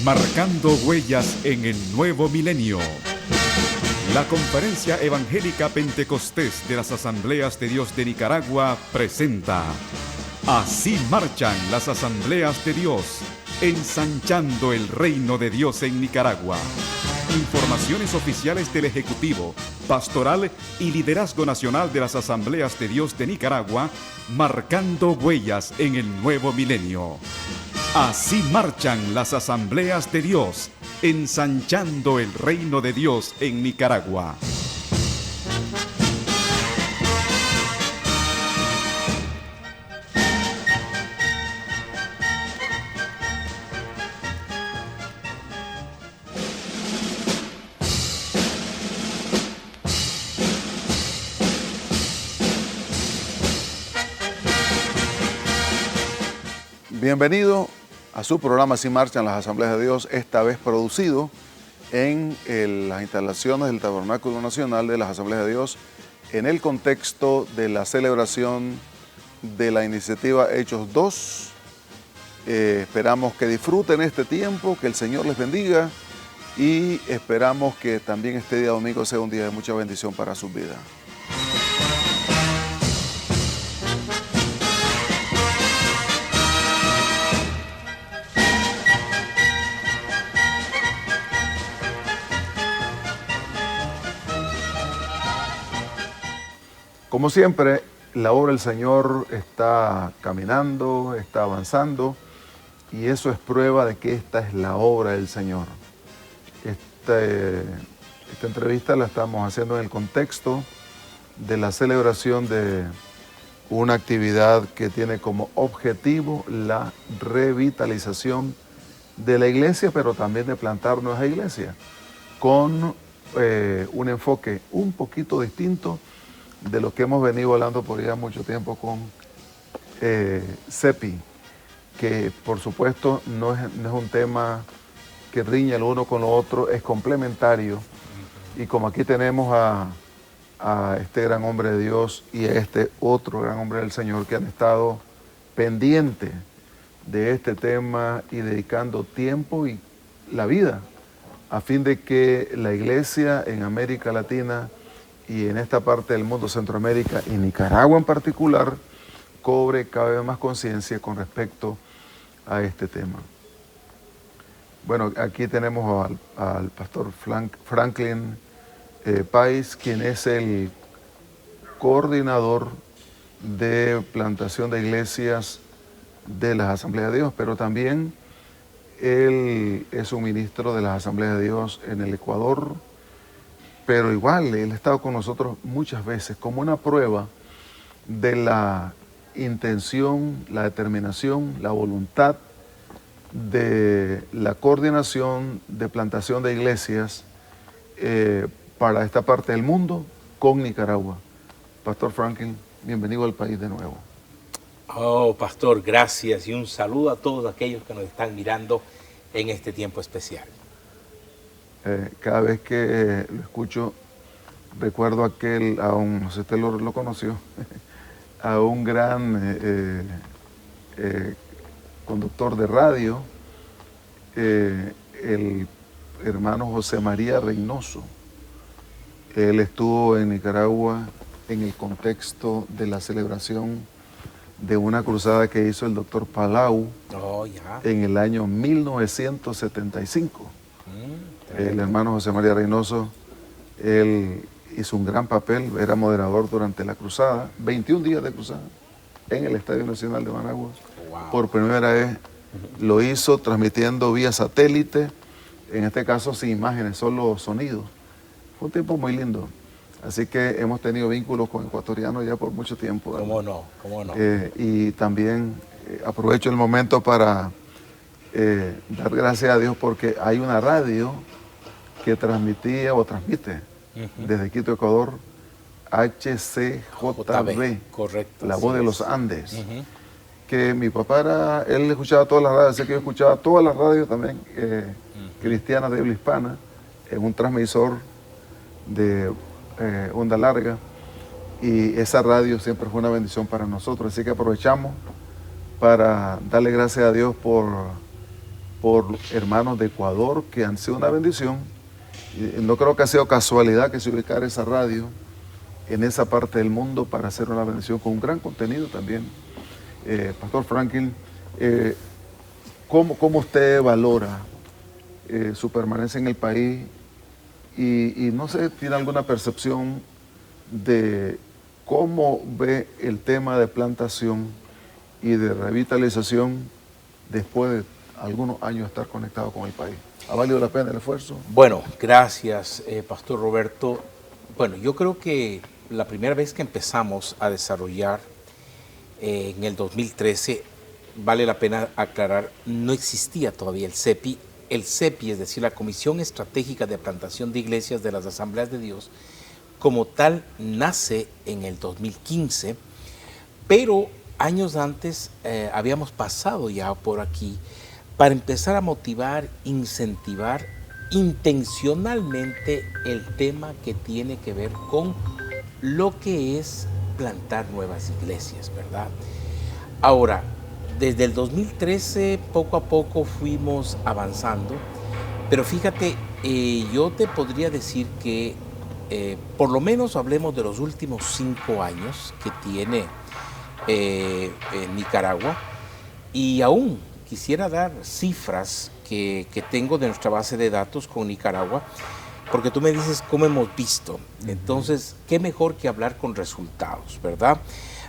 Marcando huellas en el nuevo milenio. La Conferencia Evangélica Pentecostés de las Asambleas de Dios de Nicaragua presenta Así marchan las Asambleas de Dios, ensanchando el reino de Dios en Nicaragua. Informaciones oficiales del Ejecutivo, Pastoral y Liderazgo Nacional de las Asambleas de Dios de Nicaragua, marcando huellas en el nuevo milenio. Así marchan las Asambleas de Dios, ensanchando el reino de Dios en Nicaragua. Bienvenido a su programa Así marchan las Asambleas de Dios, esta vez producido en las instalaciones del Tabernáculo Nacional de las Asambleas de Dios en el contexto de la celebración de la iniciativa Hechos 2. Esperamos que disfruten este tiempo, que el Señor les bendiga y esperamos que también este día domingo sea un día de mucha bendición para su vida. Como siempre, la obra del Señor está caminando, está avanzando, y eso es prueba de que esta es la obra del Señor. Esta entrevista la estamos haciendo en el contexto de la celebración de una actividad que tiene como objetivo la revitalización de la iglesia, pero también de plantar nuevas iglesias, con un enfoque un poquito distinto de lo que hemos venido hablando por ya mucho tiempo con CEPI, que por supuesto no es un tema que riña el uno con lo otro, es complementario. Y como aquí tenemos a este gran hombre de Dios y a este otro gran hombre del Señor que han estado pendientes de este tema y dedicando tiempo y la vida a fin de que la iglesia en América Latina y en esta parte del mundo, Centroamérica y Nicaragua en particular, cobre cada vez más conciencia con respecto a este tema. Bueno, aquí tenemos al pastor Franklin Páez, quien es el coordinador de plantación de iglesias de las Asambleas de Dios, pero también él es un ministro de las Asambleas de Dios en el Ecuador. Pero igual, él ha estado con nosotros muchas veces como una prueba de la intención, la determinación, la voluntad de la coordinación de plantación de iglesias para esta parte del mundo con Nicaragua. Pastor Franklin, bienvenido al país de nuevo. Oh, pastor, gracias y un saludo a todos aquellos que nos están mirando en este tiempo especial. Cada vez que lo escucho, recuerdo no sé si usted lo conoció, a un gran conductor de radio, el hermano José María Reynoso. Él estuvo en Nicaragua en el contexto de la celebración de una cruzada que hizo el doctor Palau en el año 1975. El hermano José María Reynoso, él hizo un gran papel, era moderador durante la cruzada, 21 días de cruzada, en el Estadio Nacional de Managua. Wow. Por primera vez lo hizo transmitiendo vía satélite, en este caso sin imágenes, solo sonidos. Fue un tiempo muy lindo. Así que hemos tenido vínculos con ecuatorianos ya por mucho tiempo. ¿Verdad? ¿Cómo no? Y también aprovecho el momento para dar gracias a Dios porque hay una radio que transmitía o transmite desde Quito, Ecuador, HCJB, correcto, la voz de los Andes, que mi papá él escuchaba todas las radios, sé que yo escuchaba todas las radios también cristianas de habla hispana, en un transmisor de onda larga, y esa radio siempre fue una bendición para nosotros, así que aprovechamos para darle gracias a Dios por por hermanos de Ecuador que han sido una bendición. Y no creo que ha sido casualidad que se ubicara esa radio en esa parte del mundo para hacer una bendición con un gran contenido también. Pastor Franklin, ¿cómo usted valora su permanencia en el país? Y no sé, ¿tiene alguna percepción de cómo ve el tema de plantación y de revitalización después de algunos años de estar conectado con el país? ¿Ha valido la pena el esfuerzo? Bueno, gracias, Pastor Roberto. Bueno, yo creo que la primera vez que empezamos a desarrollar en el 2013, vale la pena aclarar, no existía todavía el CEPI. El CEPI, es decir, la Comisión Estratégica de Plantación de Iglesias de las Asambleas de Dios, como tal, nace en el 2015, pero años antes habíamos pasado ya por aquí para empezar a motivar, incentivar intencionalmente el tema que tiene que ver con lo que es plantar nuevas iglesias, ¿verdad? Ahora, desde el 2013 poco a poco fuimos avanzando, pero fíjate, yo te podría decir que por lo menos hablemos de los últimos 5 años que tiene Nicaragua, y aún quisiera dar cifras que tengo de nuestra base de datos con Nicaragua, porque tú me dices cómo hemos visto. Entonces, qué mejor que hablar con resultados, ¿verdad?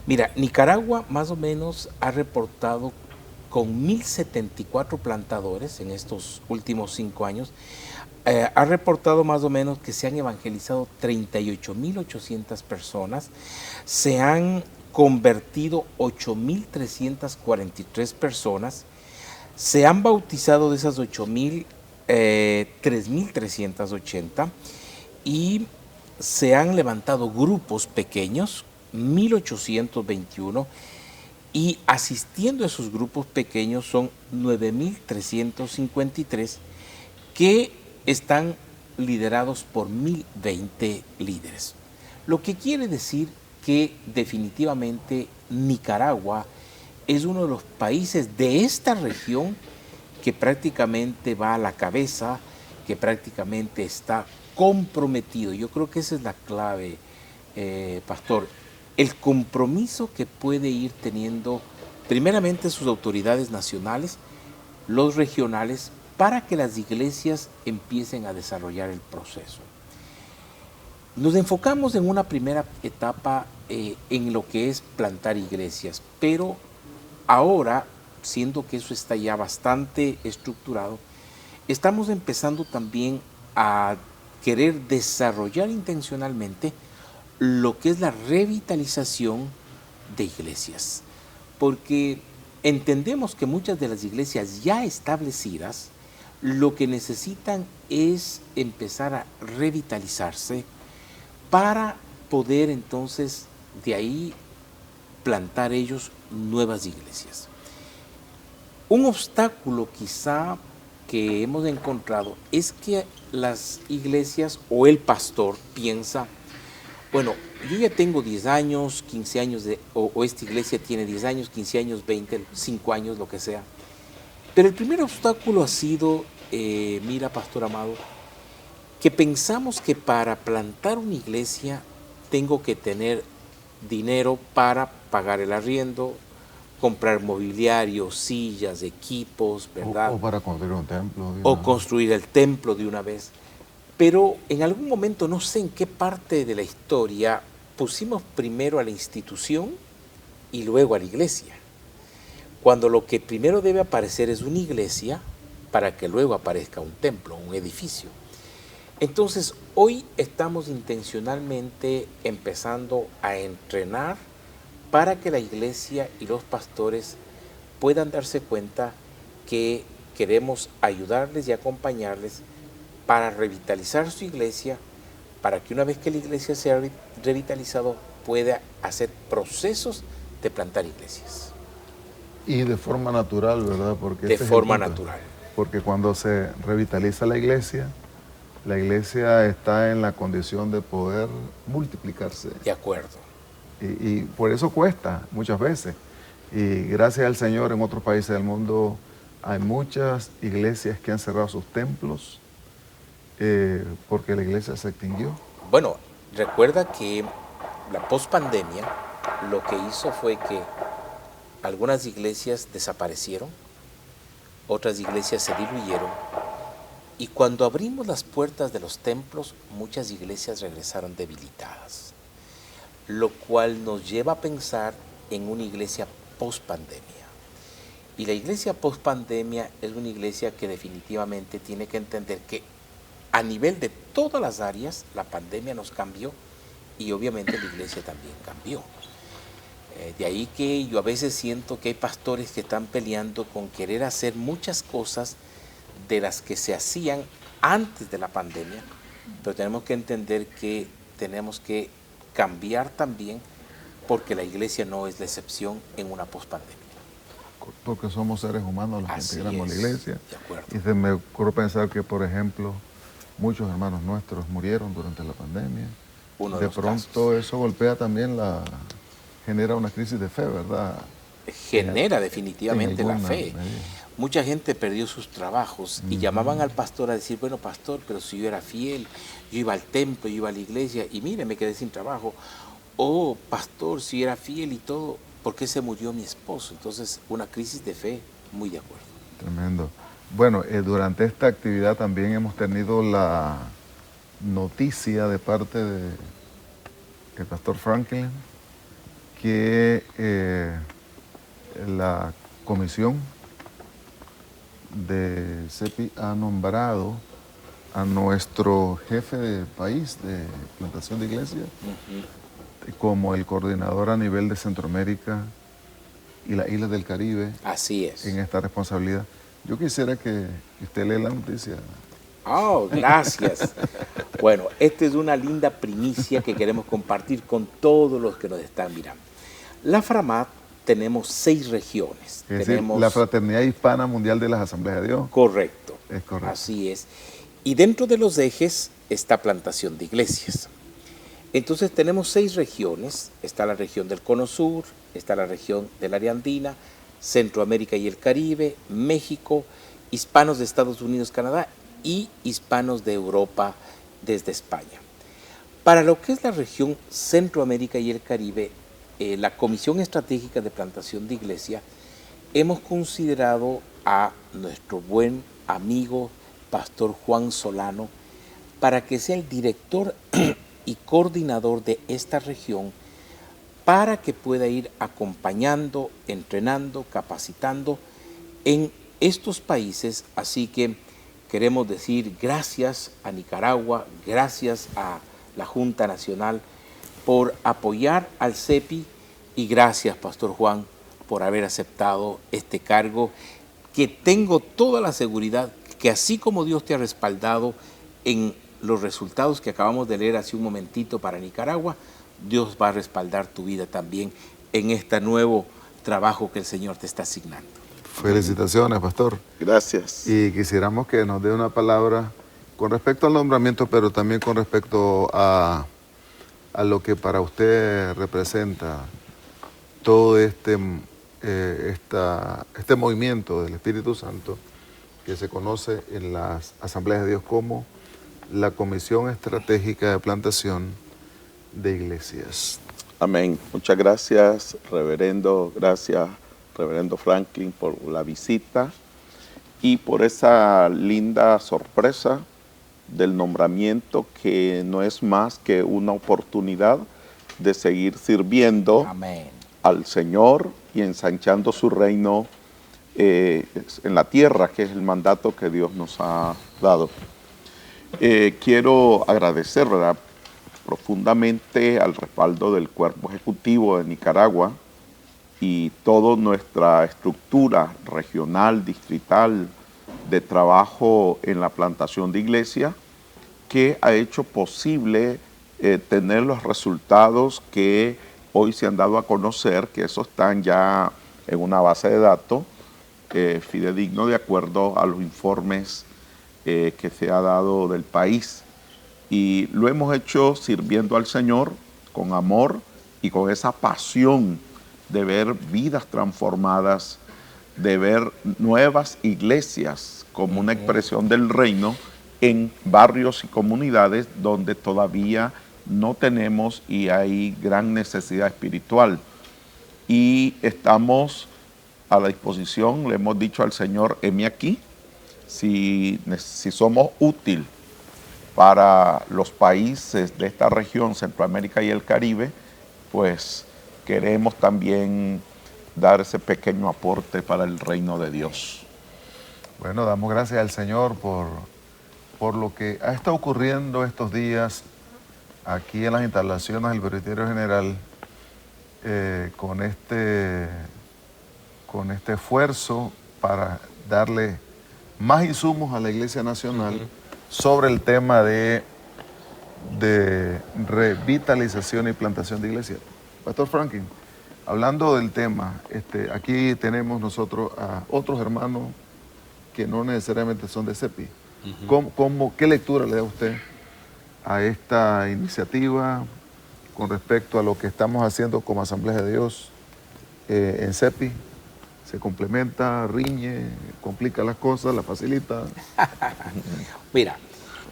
Mira, Nicaragua más o menos ha reportado con 1.074 plantadores en estos últimos 5 años, ha reportado más o menos que se han evangelizado 38.800 personas, se han convertido 8.343 personas, se han bautizado de esas 8.000, 3.380, y se han levantado grupos pequeños, 1.821, y asistiendo a esos grupos pequeños son 9.353 que están liderados por 1.020 líderes. Lo que quiere decir que definitivamente Nicaragua es uno de los países de esta región que prácticamente va a la cabeza, que prácticamente está comprometido. Yo creo que esa es la clave, Pastor. El compromiso que puede ir teniendo primeramente sus autoridades nacionales, los regionales, para que las iglesias empiecen a desarrollar el proceso. Nos enfocamos en una primera etapa en lo que es plantar iglesias, pero ahora, siendo que eso está ya bastante estructurado, estamos empezando también a querer desarrollar intencionalmente lo que es la revitalización de iglesias, porque entendemos que muchas de las iglesias ya establecidas lo que necesitan es empezar a revitalizarse para poder entonces de ahí plantar ellos nuevas iglesias. Un obstáculo quizá que hemos encontrado es que las iglesias o el pastor piensa, bueno, yo ya tengo 10 años, 15 años, o esta iglesia tiene 10 años, 15 años, 20, 5 años, lo que sea. Pero el primer obstáculo ha sido, mira, Pastor amado, que pensamos que para plantar una iglesia tengo que tener dinero para pagar el arriendo, comprar mobiliario, sillas, equipos, ¿verdad? O para construir un templo. O construir el templo de una vez. Pero en algún momento, no sé en qué parte de la historia, pusimos primero a la institución y luego a la iglesia. Cuando lo que primero debe aparecer es una iglesia para que luego aparezca un templo, un edificio. Entonces, hoy estamos intencionalmente empezando a entrenar para que la iglesia y los pastores puedan darse cuenta que queremos ayudarles y acompañarles para revitalizar su iglesia, para que una vez que la iglesia sea revitalizado pueda hacer procesos de plantar iglesias. Y de forma natural, ¿verdad? Porque de forma natural. Porque cuando se revitaliza la iglesia está en la condición de poder multiplicarse. De acuerdo. Y por eso cuesta muchas veces. Y gracias al Señor en otros países del mundo Hay muchas iglesias que han cerrado sus templos porque la iglesia se extinguió. Bueno, recuerda que la pospandemia lo que hizo fue que algunas iglesias desaparecieron, otras iglesias se diluyeron, y cuando abrimos las puertas de los templos, muchas iglesias regresaron debilitadas, lo cual nos lleva a pensar en una iglesia pospandemia. Y la iglesia pospandemia es una iglesia que definitivamente tiene que entender que a nivel de todas las áreas, la pandemia nos cambió y obviamente la iglesia también cambió. De ahí que yo a veces siento que hay pastores que están peleando con querer hacer muchas cosas de las que se hacían antes de la pandemia, pero tenemos que entender que tenemos que cambiar también porque la iglesia no es la excepción en una pospandemia. Porque somos seres humanos los que integramos la iglesia. De acuerdo. Y se me ocurre pensar que, por ejemplo, muchos hermanos nuestros murieron durante la pandemia. De pronto eso golpea también genera una crisis de fe, ¿verdad? Genera definitivamente la fe. Mucha gente perdió sus trabajos y llamaban al pastor a decir, bueno, pastor, pero si yo era fiel, yo iba al templo, yo iba a la iglesia y mire, me quedé sin trabajo. Oh, pastor, si era fiel y todo, ¿por qué se murió mi esposo? Entonces, una crisis de fe, muy de acuerdo. Tremendo. Bueno, durante esta actividad también hemos tenido la noticia de parte del pastor Franklin que la comisión de CEPI ha nombrado a nuestro jefe de país de plantación de iglesia como el coordinador a nivel de Centroamérica y las islas del Caribe. Así es. En esta responsabilidad. Yo quisiera que usted lea la noticia. Oh, gracias. Bueno, esta es una linda primicia que queremos compartir con todos los que nos están mirando. La FRAMAT tenemos 6 regiones. Es tenemos decir, la Fraternidad Hispana Mundial de las Asambleas de Dios. Correcto. Es correcto. Así es. Y dentro de los ejes está plantación de iglesias. Entonces tenemos 6 regiones. Está la región del Cono Sur, está la región del área andina, Centroamérica y el Caribe, México, hispanos de Estados Unidos, Canadá y hispanos de Europa desde España. Para lo que es la región Centroamérica y el Caribe, la Comisión Estratégica de Plantación de Iglesia, hemos considerado a nuestro buen amigo Pastor Juan Solano para que sea el director y coordinador de esta región, para que pueda ir acompañando, entrenando, capacitando en estos países. Así que queremos decir gracias a Nicaragua, gracias a la Junta Nacional por apoyar al CEPI y gracias, Pastor Juan, por haber aceptado este cargo, que tengo toda la seguridad que así como Dios te ha respaldado en los resultados que acabamos de leer hace un momentito para Nicaragua, Dios va a respaldar tu vida también en este nuevo trabajo que el Señor te está asignando. Felicitaciones, pastor. Gracias. Y quisiéramos que nos dé una palabra con respecto al nombramiento, pero también con respecto a lo que para usted representa todo este movimiento del Espíritu Santo que se conoce en las Asambleas de Dios como la Comisión Estratégica de Plantación de Iglesias. Amén. Muchas gracias, reverendo. Gracias, reverendo Franklin, por la visita y por esa linda sorpresa del nombramiento, que no es más que una oportunidad de seguir sirviendo Amén. Al Señor y ensanchando su reino en la tierra, que es el mandato que Dios nos ha dado. Quiero agradecer, ¿verdad?, profundamente al respaldo del Cuerpo Ejecutivo de Nicaragua y toda nuestra estructura regional, distrital, de trabajo en la plantación de iglesia, que ha hecho posible tener los resultados que hoy se han dado a conocer, que esos están ya en una base de datos fidedigno de acuerdo a los informes que se ha dado del país. Y lo hemos hecho sirviendo al Señor con amor y con esa pasión de ver vidas transformadas de ver nuevas iglesias como una expresión del reino en barrios y comunidades donde todavía no tenemos y hay gran necesidad espiritual. Y estamos a la disposición, le hemos dicho al Señor, heme aquí, si somos útil para los países de esta región, Centroamérica y el Caribe, pues queremos también dar ese pequeño aporte para el reino de Dios. Bueno, damos gracias al Señor por lo que ha estado ocurriendo estos días aquí en las instalaciones del Presbiterio General, con este esfuerzo para darle más insumos a la Iglesia Nacional sobre el tema de revitalización y plantación de iglesias. Pastor Franklin, hablando del tema, aquí tenemos nosotros a otros hermanos que no necesariamente son de CEPI. ¿Qué lectura le da usted a esta iniciativa con respecto a lo que estamos haciendo como Asamblea de Dios en CEPI? ¿Se complementa, riñe, complica las cosas, las facilita? Mira,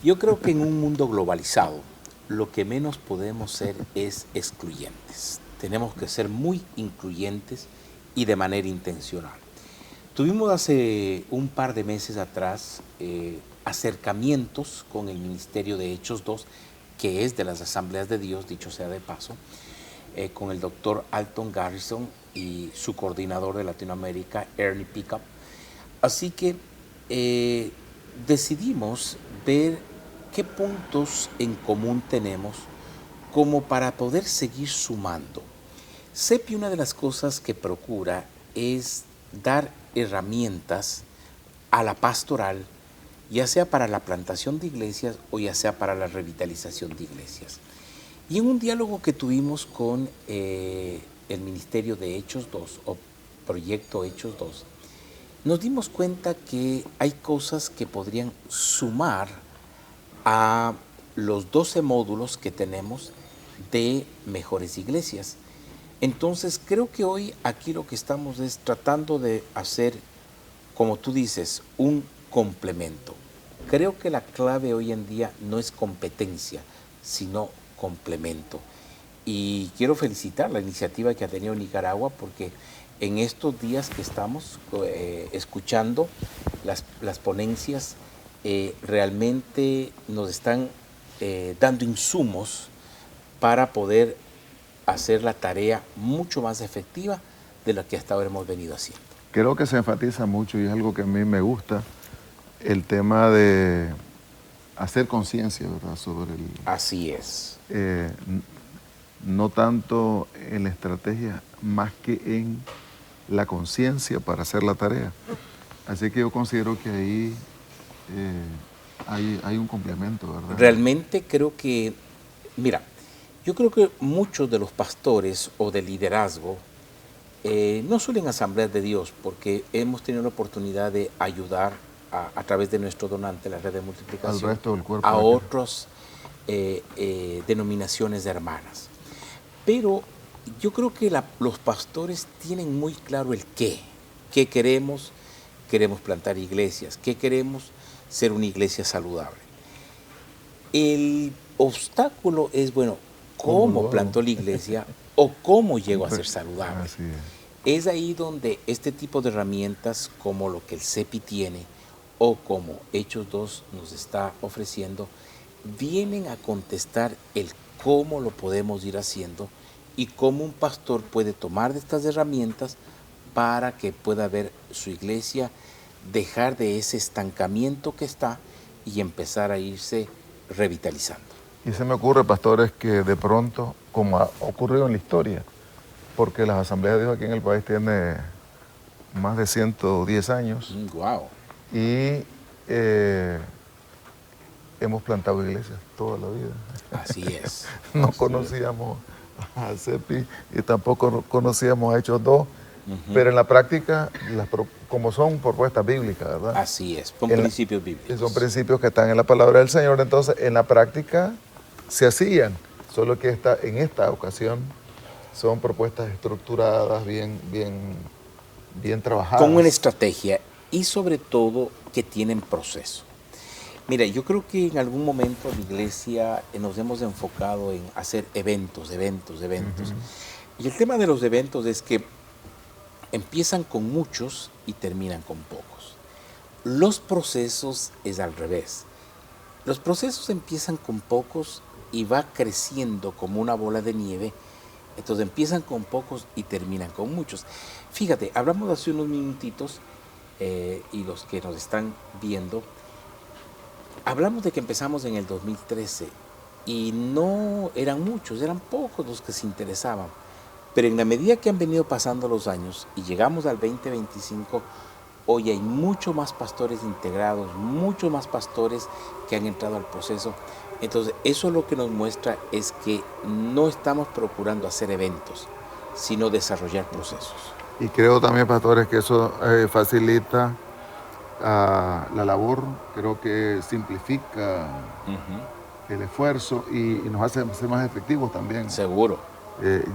yo creo que en un mundo globalizado lo que menos podemos ser es excluyentes. Tenemos que ser muy incluyentes y de manera intencional. Tuvimos hace un par de meses atrás acercamientos con el Ministerio de Hechos 2, que es de las Asambleas de Dios, dicho sea de paso, con el doctor Alton Garrison y su coordinador de Latinoamérica, Ernie Pickup. Así que decidimos ver qué puntos en común tenemos como para poder seguir sumando. CEPI, una de las cosas que procura es dar herramientas a la pastoral, ya sea para la plantación de iglesias o ya sea para la revitalización de iglesias. Y en un diálogo que tuvimos con el Ministerio de Hechos 2 o Proyecto Hechos 2, nos dimos cuenta que hay cosas que podrían sumar a los 12 módulos que tenemos de mejores iglesias. Entonces creo que hoy aquí lo que estamos es tratando de hacer, como tú dices, un complemento. Creo que la clave hoy en día no es competencia, sino complemento. Y quiero felicitar la iniciativa que ha tenido Nicaragua, porque en estos días que estamos escuchando las ponencias, realmente nos están dando insumos para poder hacer la tarea mucho más efectiva de lo que hasta ahora hemos venido haciendo. Creo que se enfatiza mucho, y es algo que a mí me gusta, el tema de hacer conciencia, ¿verdad?, sobre el... Así es. No tanto en la estrategia, más que en la conciencia para hacer la tarea. Así que yo considero que ahí hay un complemento, ¿verdad? Realmente creo que, mira, yo creo que muchos de los pastores o de liderazgo no suelen asambleas de Dios, porque hemos tenido la oportunidad de ayudar a través de nuestro donante, la red de multiplicación, al resto del cuerpo, a otras denominaciones de hermanas. Pero yo creo que los pastores tienen muy claro el qué. ¿Qué queremos? Queremos plantar iglesias. ¿Qué queremos? Ser una iglesia saludable. El obstáculo es, bueno, ¿cómo plantó la iglesia o cómo llegó a ser saludable? Así Es ahí donde este tipo de herramientas, como lo que el CEPI tiene o como Hechos 2 nos está ofreciendo, vienen a contestar el cómo lo podemos ir haciendo y cómo un pastor puede tomar de estas herramientas para que pueda ver su iglesia, dejar de ese estancamiento que está y empezar a irse revitalizando. Y se me ocurre, pastores, que de pronto, como ha ocurrido en la historia, porque las asambleas de Dios aquí en el país tienen más de 110 años. ¡Wow! Y hemos plantado iglesias toda la vida. Así es. No conocíamos a CEPI y tampoco conocíamos a Hechos 2, pero en la práctica, como son propuestas bíblicas, ¿verdad? Así es, son principios bíblicos. Son principios que están en la palabra del Señor, entonces en la práctica se hacían, solo que en esta ocasión son propuestas estructuradas, bien bien trabajadas. Con una estrategia y sobre todo que tienen proceso. Mira, yo creo que en algún momento la iglesia nos hemos enfocado en hacer eventos. Y el tema de los eventos es que empiezan con muchos y terminan con pocos. Los procesos es al revés. Los procesos empiezan con pocos y va creciendo como una bola de nieve. Entonces empiezan con pocos y terminan con muchos. Fíjate, hablamos hace unos minutitos y los que nos están viendo, hablamos de que empezamos en el 2013 y no eran muchos, eran pocos los que se interesaban. Pero en la medida que han venido pasando los años y llegamos al 2025, hoy hay mucho más pastores integrados, muchos más pastores que han entrado al proceso. Entonces, eso lo que nos muestra es que no estamos procurando hacer eventos, sino desarrollar procesos. Y creo también, pastores, que eso facilita la labor, creo que simplifica el esfuerzo y nos hace ser más efectivos también. Seguro.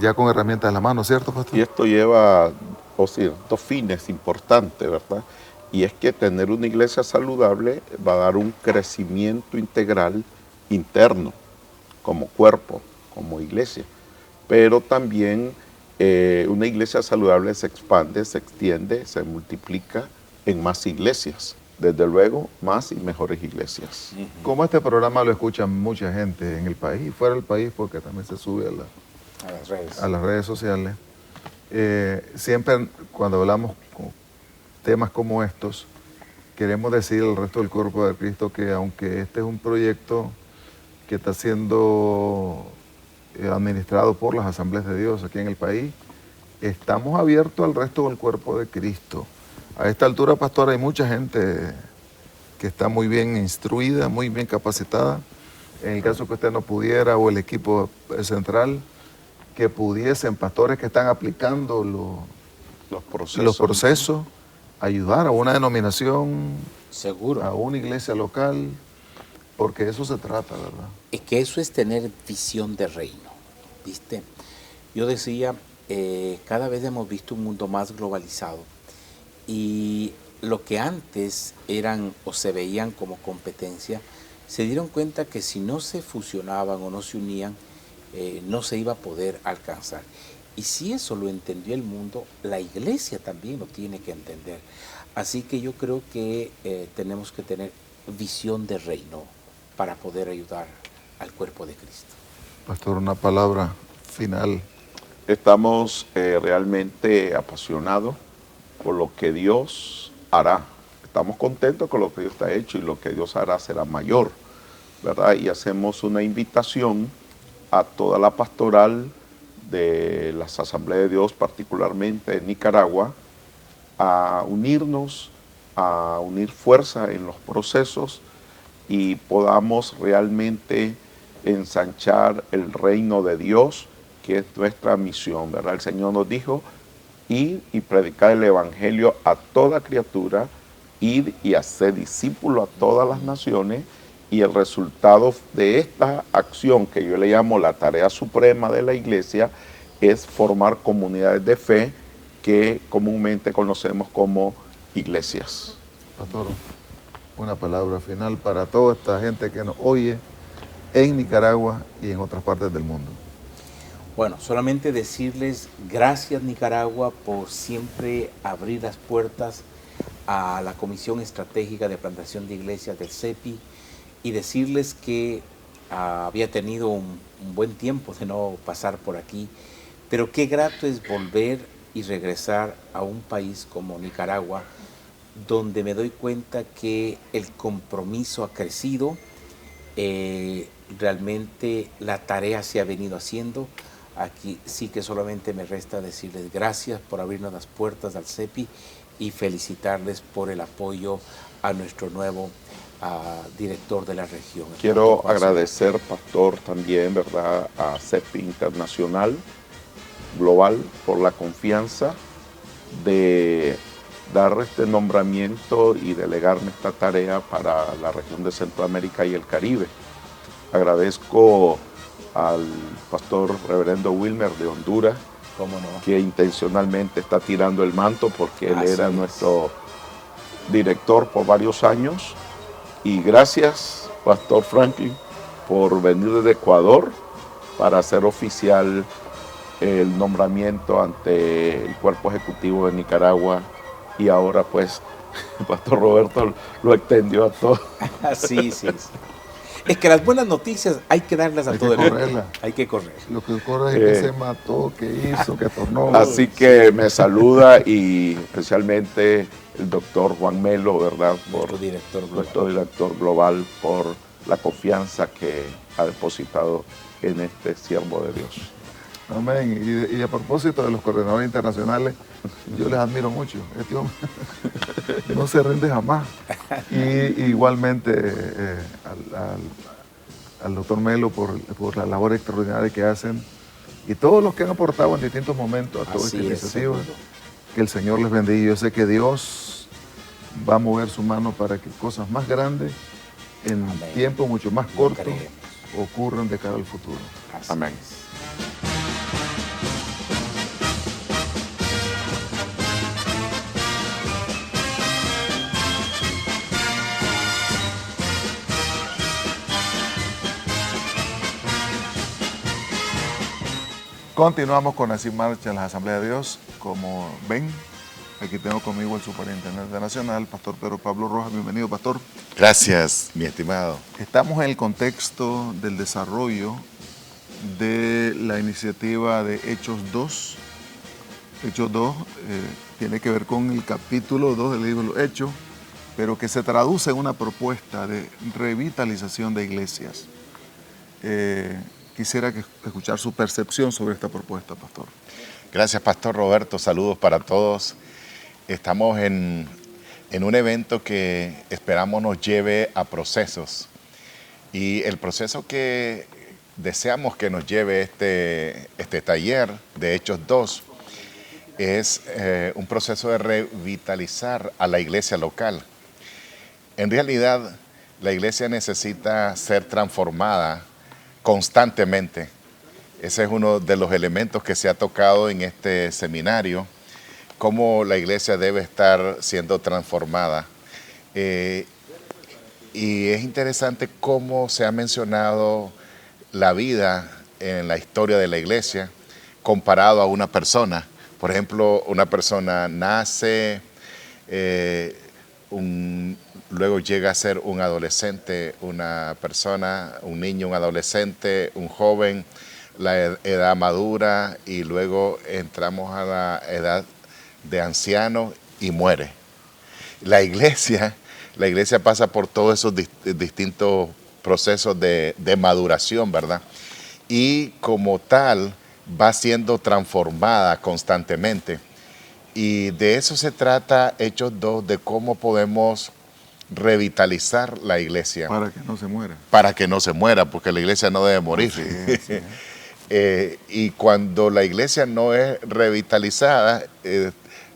Ya con herramientas en la mano, ¿cierto, pastor? Y esto lleva dos fines importantes, ¿verdad? Y es que tener una iglesia saludable va a dar un crecimiento integral interno, como cuerpo, como iglesia. Pero también una iglesia saludable se expande, se extiende, se multiplica en más iglesias. Desde luego, más y mejores iglesias. Como este programa lo escucha mucha gente en el país y fuera del país, porque también se sube a las redes sociales. Siempre cuando hablamos con temas como estos, queremos decir al resto del cuerpo de Cristo que aunque este es un proyecto que está siendo administrado por las Asambleas de Dios aquí en el país, estamos abiertos al resto del cuerpo de Cristo. A esta altura, pastor, hay mucha gente que está muy bien instruida, muy bien capacitada. En el caso que usted no pudiera, o el equipo central, que pudiesen, pastores que están aplicando los procesos, ayudar a una denominación, seguro, a una iglesia local, porque de eso se trata, ¿verdad? Es que eso es tener visión de reino, ¿viste? Yo decía, cada vez hemos visto un mundo más globalizado y lo que antes eran o se veían como competencia, se dieron cuenta que si no se fusionaban o no se unían, no se iba a poder alcanzar. Y si eso lo entendió el mundo, la iglesia también lo tiene que entender. Así que yo creo que tenemos que tener visión de reino para poder ayudar al cuerpo de Cristo. Pastor, una palabra final. Estamos realmente apasionados por lo que Dios hará. Estamos contentos con lo que Dios está hecho y lo que Dios hará será mayor, ¿verdad? Y hacemos una invitación a toda la pastoral de las Asambleas de Dios, particularmente en Nicaragua, a unirnos, a unir fuerza en los procesos y podamos realmente ensanchar el reino de Dios, que es nuestra misión, ¿verdad? El Señor nos dijo, ir y predicar el evangelio a toda criatura, ir y hacer discípulos a todas las naciones, y el resultado de esta acción, que yo le llamo la tarea suprema de la iglesia, es formar comunidades de fe que comúnmente conocemos como iglesias. Pastor, una palabra final para toda esta gente que nos oye en Nicaragua y en otras partes del mundo. Bueno, solamente decirles gracias, Nicaragua, por siempre abrir las puertas a la Comisión Estratégica de Plantación de Iglesias del CEPI y decirles que había tenido un buen tiempo de no pasar por aquí, pero qué grato es volver y regresar a un país como Nicaragua, donde me doy cuenta que el compromiso ha crecido, realmente la tarea se ha venido haciendo. Aquí sí que solamente me resta decirles gracias por abrirnos las puertas al CEPI y felicitarles por el apoyo a nuestro nuevo director de la región. Quiero agradecer, pastor, también, ¿verdad?, a CEPI Internacional Global por la confianza de dar este nombramiento y delegarme esta tarea para la región de Centroamérica y el Caribe. Agradezco al pastor reverendo Wilmer de Honduras, ¿Cómo no? que intencionalmente está tirando el manto porque él Así era es. nuestro director por varios años. Y gracias, Pastor Franklin, por venir desde Ecuador para hacer oficial el nombramiento ante el Cuerpo Ejecutivo de Nicaragua. Y ahora pues Pastor Roberto lo extendió a todos. Sí, sí, sí. Es que las buenas noticias hay que darlas a Hay todo que el mundo. correrla. Hay que correr. Lo que ocurre es que se mató, que hizo, que tornó. Así que me saluda y especialmente el doctor Juan Melo, ¿verdad? Nuestro director global. Nuestro director global, por la confianza que ha depositado en este siervo de Dios. Amén. Y a propósito de los coordinadores internacionales, yo les admiro mucho. Este hombre no se rinde jamás. Y igualmente al doctor Melo por la labor extraordinaria que hacen y todos los que han aportado en distintos momentos a toda esta Así es, iniciativa. segundo. Que el Señor les bendiga. Yo sé que Dios va a mover su mano para que cosas más grandes en Amén. tiempo mucho más Lo corto creemos. ocurran de cara al futuro. Así Amén. es. Continuamos con Así Marcha las Asambleas de Dios. Como ven, aquí tengo conmigo el Superintendente Nacional, Pastor Pedro Pablo Rojas. Bienvenido, Pastor. Gracias, mi estimado. Estamos en el contexto del desarrollo de la iniciativa de Hechos 2. Hechos 2 tiene que ver con el capítulo 2 del libro de los Hechos, pero que se traduce en una propuesta de revitalización de iglesias. Quisiera escuchar su percepción sobre esta propuesta, Pastor. Gracias, Pastor Roberto. Saludos para todos. Estamos en un evento que esperamos nos lleve a procesos. Y el proceso que deseamos que nos lleve este taller de Hechos 2 es un proceso de revitalizar a la iglesia local. En realidad, la iglesia necesita ser transformada constantemente. Ese es uno de los elementos que se ha tocado en este seminario, cómo la iglesia debe estar siendo transformada. Y es interesante cómo se ha mencionado la vida en la historia de la iglesia comparado a una persona. Por ejemplo, una persona nace, luego llega a ser un adolescente, una persona, un niño, un adolescente, un joven, la edad madura y luego entramos a la edad de anciano y muere. La iglesia pasa por todos esos distintos procesos de maduración, ¿verdad? Y como tal va siendo transformada constantemente. Y de eso se trata Hechos 2, de cómo podemos revitalizar la iglesia. Para que no se muera. Para que no se muera, porque la iglesia no debe morir. Sí. Y cuando la iglesia no es revitalizada,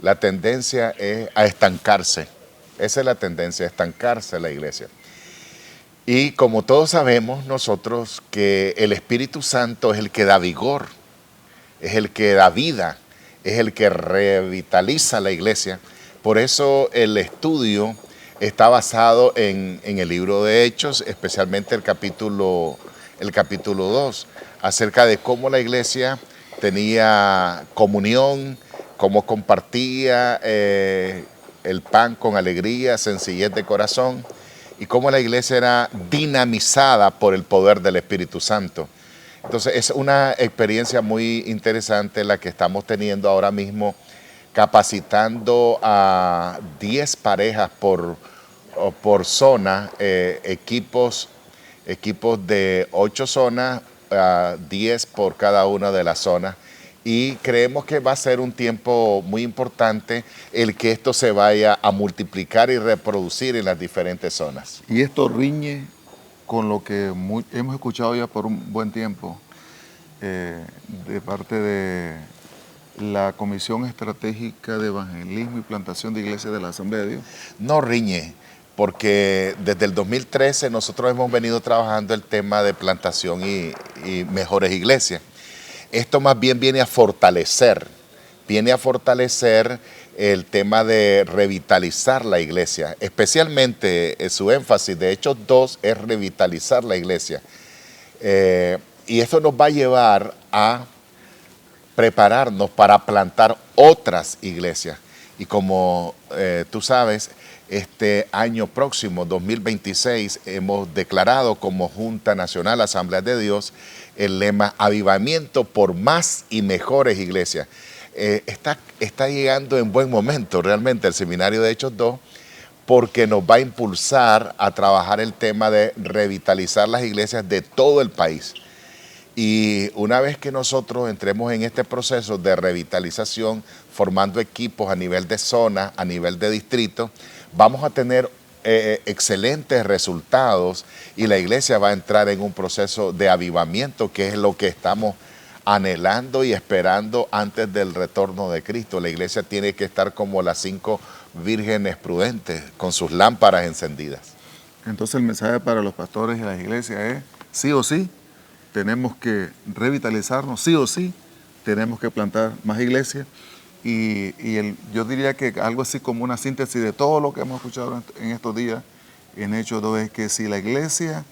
la tendencia es a estancarse. Esa es la tendencia, a estancarse la iglesia. Y como todos sabemos nosotros que el Espíritu Santo es el que da vigor, es el que da vida, es el que revitaliza la iglesia. Por eso el estudio está basado en el libro de Hechos, especialmente el capítulo 2, acerca de cómo la iglesia tenía comunión, cómo compartía el pan con alegría, sencillez de corazón, y cómo la iglesia era dinamizada por el poder del Espíritu Santo. Entonces es una experiencia muy interesante la que estamos teniendo ahora mismo, capacitando a 10 parejas por zona, equipos de 8 zonas, 10 por cada una de las zonas. Y creemos que va a ser un tiempo muy importante el que esto se vaya a multiplicar y reproducir en las diferentes zonas. Y esto riñe con lo que hemos escuchado ya por un buen tiempo de parte de la Comisión Estratégica de Evangelismo y Plantación de Iglesias de la Asamblea de Dios. No riñe, porque desde el 2013 nosotros hemos venido trabajando el tema de plantación y mejores iglesias. Esto más bien viene a fortalecer el tema de revitalizar la iglesia, especialmente su énfasis de Hechos 2 es revitalizar la iglesia. Y esto nos va a llevar a prepararnos para plantar otras iglesias. Y como tú sabes, este año próximo, 2026, hemos declarado como Junta Nacional Asamblea de Dios el lema Avivamiento por más y mejores iglesias. Está llegando en buen momento realmente el seminario de Hechos 2 porque nos va a impulsar a trabajar el tema de revitalizar las iglesias de todo el país. Y una vez que nosotros entremos en este proceso de revitalización, formando equipos a nivel de zona, a nivel de distrito, vamos a tener excelentes resultados y la iglesia va a entrar en un proceso de avivamiento, que es lo que estamos anhelando y esperando antes del retorno de Cristo. La iglesia tiene que estar como las 5 vírgenes prudentes, con sus lámparas encendidas. Entonces el mensaje para los pastores y las iglesias es, sí o sí, tenemos que revitalizarnos, sí o sí, tenemos que plantar más iglesias. Yo diría que algo así como una síntesis de todo lo que hemos escuchado en estos días en Hechos 2 es que si la iglesia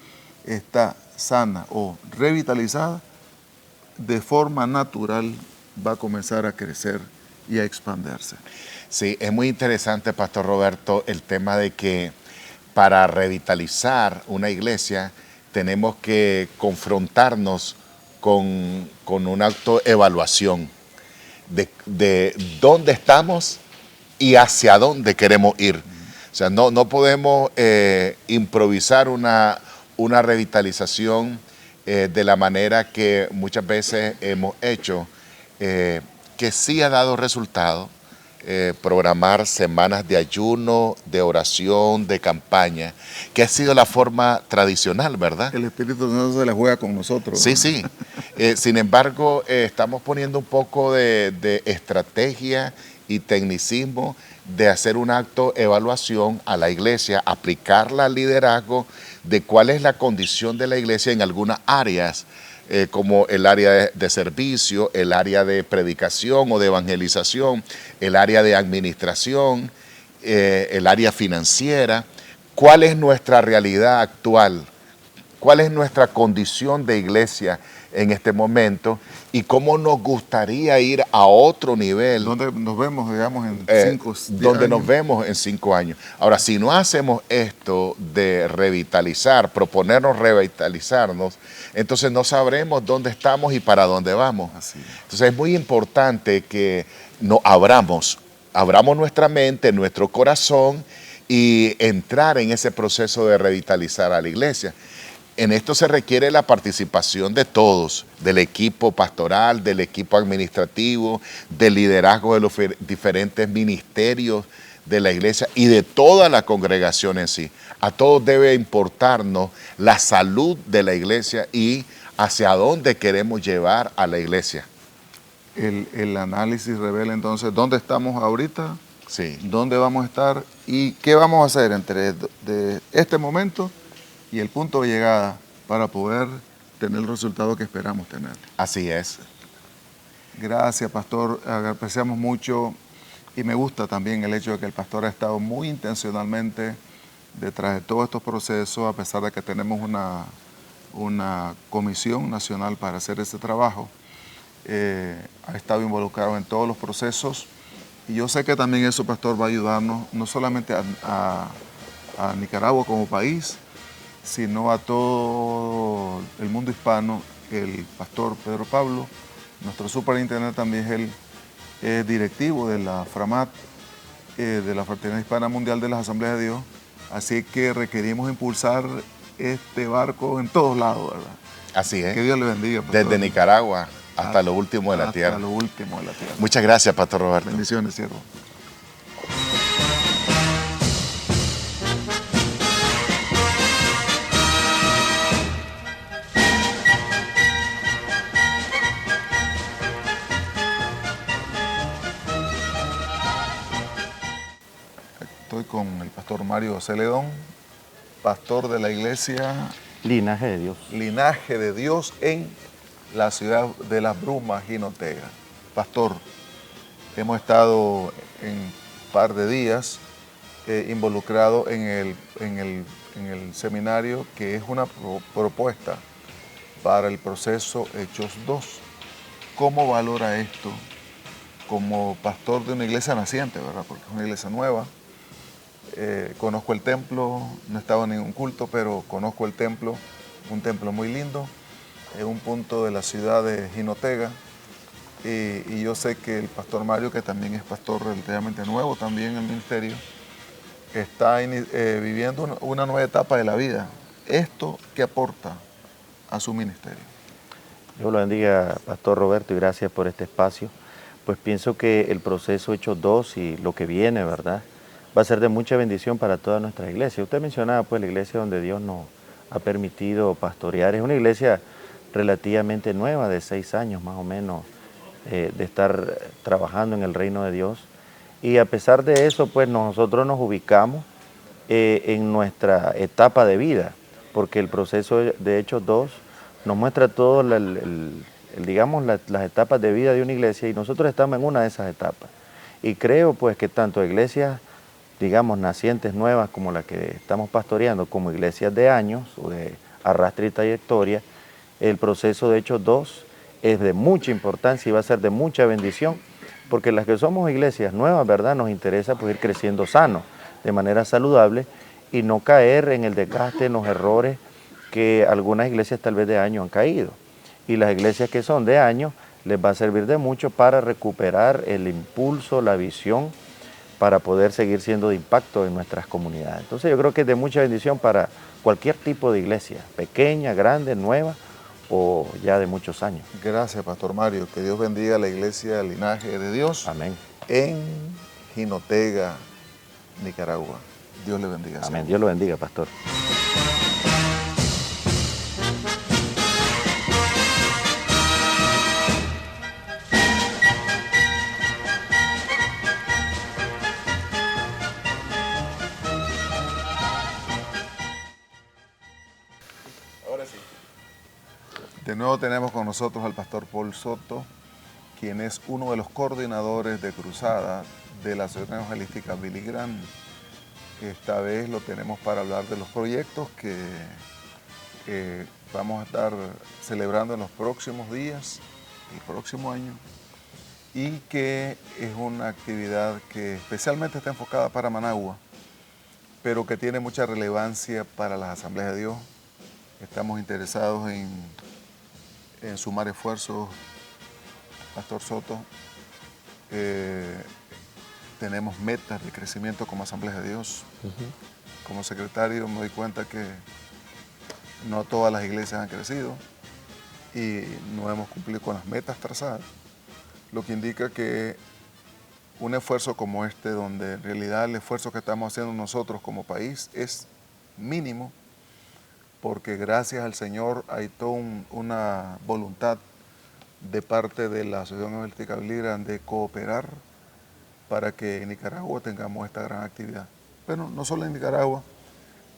está sana o revitalizada, de forma natural va a comenzar a crecer y a expandirse. Sí, es muy interesante, Pastor Roberto, el tema de que para revitalizar una iglesia tenemos que confrontarnos con una autoevaluación de dónde estamos y hacia dónde queremos ir. O sea, no podemos improvisar una revitalización de la manera que muchas veces hemos hecho, que sí ha dado resultado, programar semanas de ayuno, de oración, de campaña, que ha sido la forma tradicional, ¿verdad? El Espíritu Santo se la juega con nosotros. Sí, sí. Sin embargo, estamos poniendo un poco de estrategia y tecnicismo de hacer un acto evaluación a la iglesia, aplicarla al liderazgo de cuál es la condición de la iglesia en algunas áreas, como el área de servicio, el área de predicación o de evangelización, el área de administración, el área financiera. ¿Cuál es nuestra realidad actual? ¿Cuál es nuestra condición de iglesia en este momento? ¿Y cómo nos gustaría ir a otro nivel? ¿Dónde nos vemos, digamos, en 5 años? Donde nos vemos en 5 años. Ahora, si no hacemos esto de revitalizar, proponernos revitalizarnos, entonces no sabremos dónde estamos y para dónde vamos. Así es. Entonces es muy importante que nos abramos nuestra mente, nuestro corazón y entrar en ese proceso de revitalizar a la iglesia. En esto se requiere la participación de todos, del equipo pastoral, del equipo administrativo, del liderazgo de los diferentes ministerios de la iglesia y de toda la congregación en sí. A todos debe importarnos la salud de la iglesia y hacia dónde queremos llevar a la iglesia. El análisis revela entonces dónde estamos ahorita, Sí. dónde vamos a estar y qué vamos a hacer entre de este momento y el punto de llegada para poder tener el resultado que esperamos tener. Así es. Gracias, pastor. Apreciamos mucho y me gusta también el hecho de que el pastor ha estado muy intencionalmente detrás de todos estos procesos, a pesar de que tenemos una comisión nacional para hacer ese trabajo. Ha estado involucrado en todos los procesos y yo sé que también eso, pastor, va a ayudarnos no solamente a Nicaragua como país, sino a todo el mundo hispano. El pastor Pedro Pablo, nuestro superintendente, también es directivo de la FRAMAT, de la Fraternidad Hispana Mundial de las Asambleas de Dios, así que requerimos impulsar este barco en todos lados, ¿verdad? Así es. Que Dios le bendiga, pastor. Desde Nicaragua hasta lo último de la tierra. Hasta lo último de la tierra. Muchas gracias, Pastor Roberto. Bendiciones, siervo. Estoy con el pastor Mario Celedón, pastor de la iglesia Linaje de Dios. Linaje de Dios en la ciudad de las brumas, Jinotega. Pastor, hemos estado en un par de días involucrados en el seminario que es una propuesta para el proceso Hechos 2. ¿Cómo valora esto como pastor de una iglesia naciente, verdad? Porque es una iglesia nueva. Conozco el templo, no he estado en ningún culto, pero conozco el templo, un templo muy lindo, en un punto de la ciudad de Jinotega. Y yo sé que el pastor Mario, que también es pastor relativamente nuevo también en el ministerio, está viviendo una nueva etapa de la vida. ¿Esto qué aporta a su ministerio? Dios lo bendiga, Pastor Roberto, y gracias por este espacio. Pues pienso que el proceso Hechos 2 y lo que viene, ¿verdad?, va a ser de mucha bendición para toda nuestra iglesia. Usted mencionaba, pues, la iglesia donde Dios nos ha permitido pastorear. Es una iglesia relativamente nueva, de 6 años más o menos, de estar trabajando en el reino de Dios. Y a pesar de eso, pues, nosotros nos ubicamos en nuestra etapa de vida, porque el proceso de Hechos 2 nos muestra todo, digamos, las etapas de vida de una iglesia, y nosotros estamos en una de esas etapas. Y creo, pues, que tanto iglesias, digamos, nacientes nuevas como la que estamos pastoreando, como iglesias de años o de arrastre y trayectoria, el proceso de Hechos 2 es de mucha importancia y va a ser de mucha bendición, porque las que somos iglesias nuevas, ¿verdad?, nos interesa, pues, ir creciendo sanos, de manera saludable, y no caer en el desgaste, en los errores que algunas iglesias tal vez de años han caído. Y las iglesias que son de años les va a servir de mucho para recuperar el impulso, la visión, para poder seguir siendo de impacto en nuestras comunidades. Entonces yo creo que es de mucha bendición para cualquier tipo de iglesia, pequeña, grande, nueva o ya de muchos años. Gracias, Pastor Mario. Que Dios bendiga a la iglesia Linaje de Dios. Amén. En Jinotega, Nicaragua. Dios le bendiga. Amén. Dios lo bendiga, Pastor. De nuevo tenemos con nosotros al pastor Paul Soto, quien es uno de los coordinadores de cruzada de la Asociación Evangelística Billy Graham. Esta vez lo tenemos para hablar de los proyectos que vamos a estar celebrando en los próximos días, el próximo año, y que es una actividad que especialmente está enfocada para Managua, pero que tiene mucha relevancia para las Asambleas de Dios. Estamos interesados en sumar esfuerzos, Pastor Soto. Tenemos metas de crecimiento como Asambleas de Dios. Como secretario me doy cuenta que no todas las iglesias han crecido y no hemos cumplido con las metas trazadas, lo que indica que un esfuerzo como este, donde en realidad el esfuerzo que estamos haciendo nosotros como país es mínimo, porque gracias al Señor hay toda una voluntad de parte de la Asociación Evangelística Billy Graham de cooperar para que en Nicaragua tengamos esta gran actividad. Bueno, no solo en Nicaragua,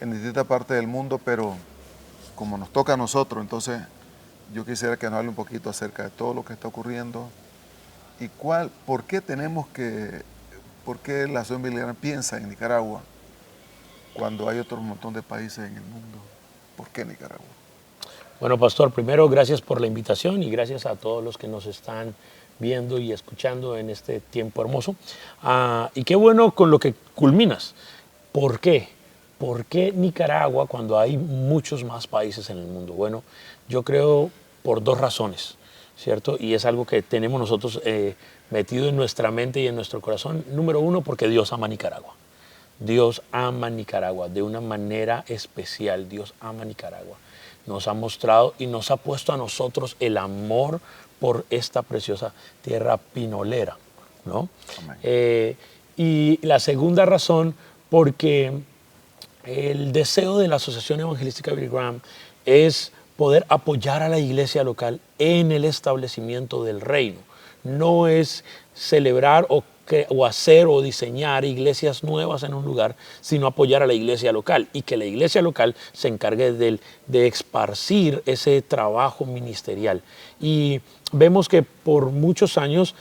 en distintas partes del mundo, pero como nos toca a nosotros, entonces yo quisiera que nos hable un poquito acerca de todo lo que está ocurriendo y por qué la Asociación Billy Graham piensa en Nicaragua cuando hay otro montón de países en el mundo. ¿Por qué Nicaragua? Bueno, Pastor, primero gracias por la invitación y gracias a todos los que nos están viendo y escuchando en este tiempo hermoso. Y qué bueno con lo que culminas. ¿Por qué? ¿Por qué Nicaragua cuando hay muchos más países en el mundo? Bueno, yo creo por 2 razones, ¿cierto? Y es algo que tenemos nosotros metido en nuestra mente y en nuestro corazón. Número 1, porque Dios ama Nicaragua. Dios ama Nicaragua de una manera especial. Dios ama Nicaragua. Nos ha mostrado y nos ha puesto a nosotros el amor por esta preciosa tierra pinolera, ¿no? Y la segunda razón, porque el deseo de la Asociación Evangelística Billy Graham es poder apoyar a la iglesia local en el establecimiento del reino. No es celebrar o o hacer o diseñar iglesias nuevas en un lugar, sino apoyar a la iglesia local y que la iglesia local se encargue de esparcir ese trabajo ministerial. Y vemos que por muchos años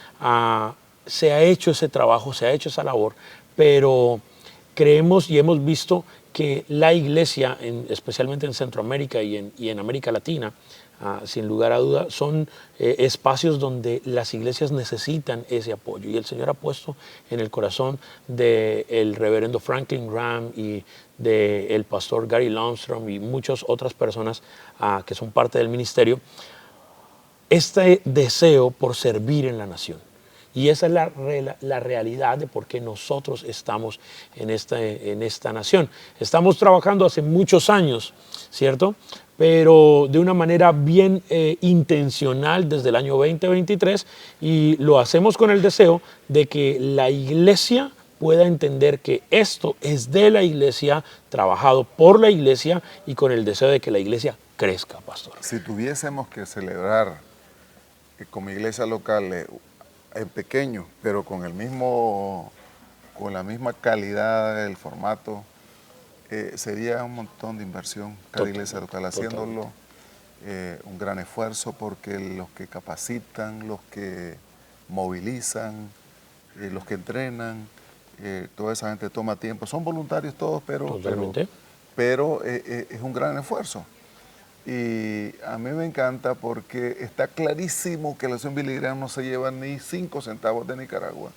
se ha hecho ese trabajo, se ha hecho esa labor, pero creemos y hemos visto que la iglesia, especialmente en Centroamérica y en América Latina, sin lugar a duda, son espacios donde las iglesias necesitan ese apoyo. Y el Señor ha puesto en el corazón del reverendo Franklin Graham y del pastor Gary Longstrom y muchas otras personas que son parte del ministerio, este deseo por servir en la nación. Y esa es la realidad de por qué nosotros estamos en esta nación. Estamos trabajando hace muchos años, ¿cierto? Pero de una manera bien intencional desde el año 2023 y lo hacemos con el deseo de que la iglesia pueda entender que esto es de la iglesia, trabajado por la iglesia y con el deseo de que la iglesia crezca, pastor. Si tuviésemos que celebrar como iglesia local pequeño, pero con la misma calidad, el formato, sería un montón de inversión cada iglesia local haciéndolo, un gran esfuerzo porque los que capacitan, los que movilizan, los que entrenan, toda esa gente toma tiempo, son voluntarios todos, pero es un gran esfuerzo. Y a mí me encanta porque está clarísimo que la Acción Billy Graham no se lleva ni 5 centavos de Nicaragua.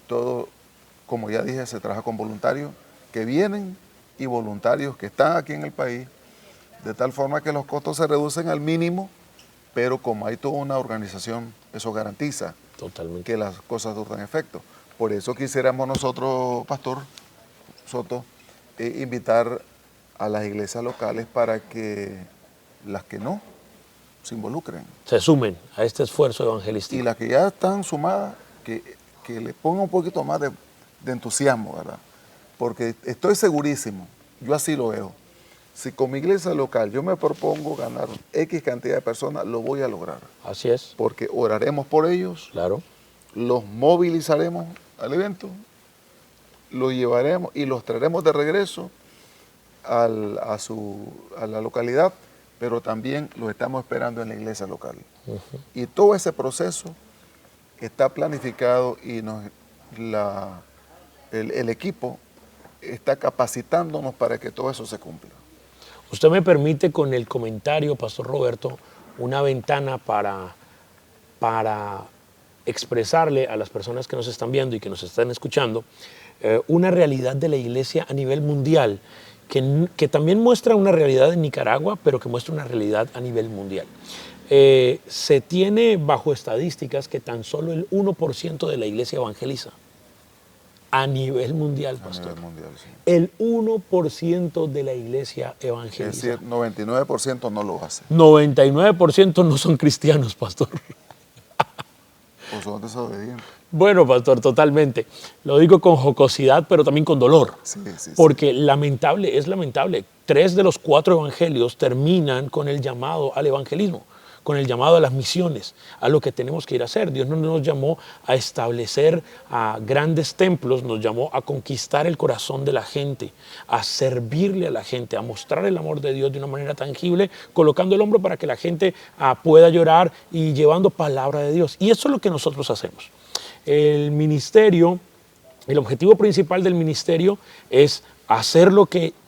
Todo, como ya dije, se trabaja con voluntarios que vienen y voluntarios que están aquí en el país, de tal forma que los costos se reducen al mínimo, pero como hay toda una organización, eso garantiza que las cosas surtan efecto. Por eso quisiéramos nosotros, Pastor Soto, invitar a las iglesias locales para que las que no se involucren. Se sumen a este esfuerzo evangelístico. Y las que ya están sumadas, que le pongan un poquito más de entusiasmo, ¿verdad? Porque estoy segurísimo, yo así lo veo, si con mi iglesia local yo me propongo ganar X cantidad de personas, lo voy a lograr. Así es. Porque oraremos por ellos, claro, los movilizaremos al evento, los llevaremos y los traeremos de regreso a la localidad, pero también los estamos esperando en la iglesia local. Y todo ese proceso está planificado y el equipo está capacitándonos para que todo eso se cumpla. Usted me permite con el comentario, Pastor Roberto, una ventana para expresarle a las personas que nos están viendo y que nos están escuchando una realidad de la iglesia a nivel mundial que también muestra una realidad en Nicaragua, pero que muestra una realidad a nivel mundial. Se tiene bajo estadísticas que tan solo el 1% de la iglesia evangeliza. A nivel mundial, pastor. A nivel mundial, sí. El 1% de la iglesia evangeliza. Es decir, 99% no lo hace. 99% no son cristianos, pastor. O son desobedientes. Bueno, pastor, totalmente. Lo digo con jocosidad, pero también con dolor. Sí, porque lamentable, es lamentable. 3 de los 4 evangelios terminan con el llamado al evangelismo, con el llamado a las misiones, a lo que tenemos que ir a hacer. Dios no nos llamó a establecer grandes templos, nos llamó a conquistar el corazón de la gente, a servirle a la gente, a mostrar el amor de Dios de una manera tangible, colocando el hombro para que la gente pueda llorar y llevando palabra de Dios. Y eso es lo que nosotros hacemos. El ministerio, el objetivo principal del ministerio es hacer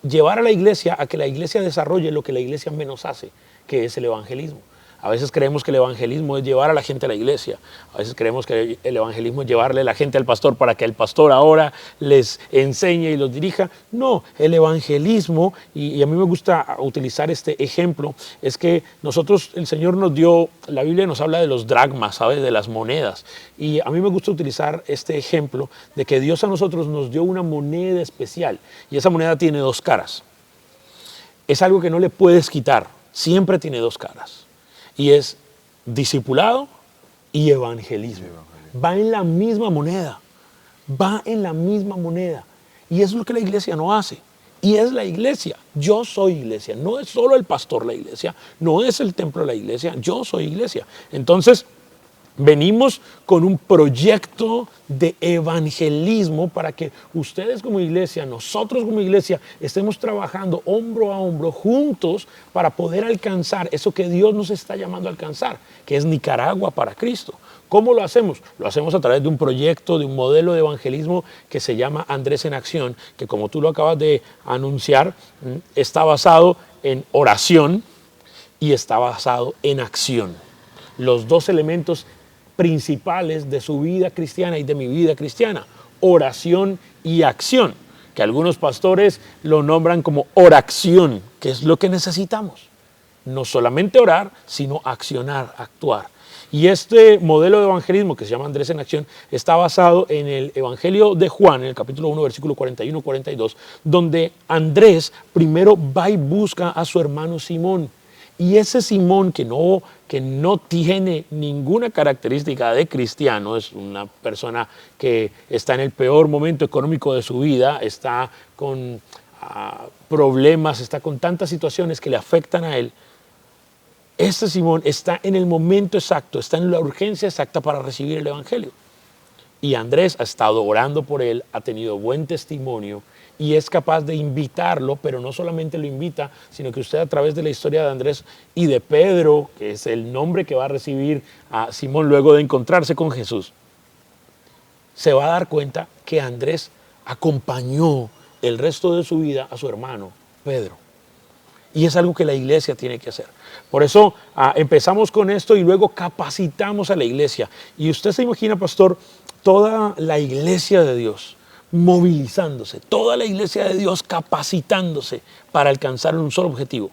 llevar a la iglesia a que la iglesia desarrolle lo que la iglesia menos hace, que es el evangelismo. A veces creemos que el evangelismo es llevar a la gente a la iglesia. A veces creemos que el evangelismo es llevarle a la gente al pastor para que el pastor ahora les enseñe y los dirija. No, el evangelismo, y a mí me gusta utilizar este ejemplo, es que nosotros, el Señor nos dio, la Biblia nos habla de los dracmas, ¿sabes? De las monedas. Y a mí me gusta utilizar este ejemplo de que Dios a nosotros nos dio una moneda especial. Y esa moneda tiene 2 caras. Es algo que no le puedes quitar. Siempre tiene 2 caras. Y es discipulado y evangelismo. Va en la misma moneda. Va en la misma moneda. Y eso es lo que la iglesia no hace. Y es la iglesia. Yo soy iglesia. No es solo el pastor la iglesia. No es el templo la iglesia. Yo soy iglesia. Entonces, Venimos con un proyecto de evangelismo para que ustedes como iglesia, nosotros como iglesia, estemos trabajando hombro a hombro juntos para poder alcanzar eso que Dios nos está llamando a alcanzar, que es Nicaragua para Cristo. ¿Cómo lo hacemos? Lo hacemos a través de un proyecto, de un modelo de evangelismo que se llama Andrés en Acción, que como tú lo acabas de anunciar, está basado en oración y está basado en acción. Los dos elementos principales de su vida cristiana y de mi vida cristiana, oración y acción, que algunos pastores lo nombran como oración, que es lo que necesitamos. No solamente orar, sino accionar, actuar. Y este modelo de evangelismo que se llama Andrés en Acción está basado en el Evangelio de Juan, en el capítulo 1, versículo 41-42, donde Andrés primero va y busca a su hermano Simón. Y ese Simón que no tiene ninguna característica de cristiano, es una persona que está en el peor momento económico de su vida, está con problemas, está con tantas situaciones que le afectan a él. Este Simón está en el momento exacto, está en la urgencia exacta para recibir el Evangelio. Y Andrés ha estado orando por él, ha tenido buen testimonio y es capaz de invitarlo, pero no solamente lo invita, sino que usted a través de la historia de Andrés y de Pedro, que es el nombre que va a recibir a Simón luego de encontrarse con Jesús, se va a dar cuenta que Andrés acompañó el resto de su vida a su hermano Pedro. Y es algo que la iglesia tiene que hacer. Por eso empezamos con esto y luego capacitamos a la iglesia. Y usted se imagina, pastor, toda la iglesia de Dios movilizándose, toda la iglesia de Dios capacitándose para alcanzar un solo objetivo: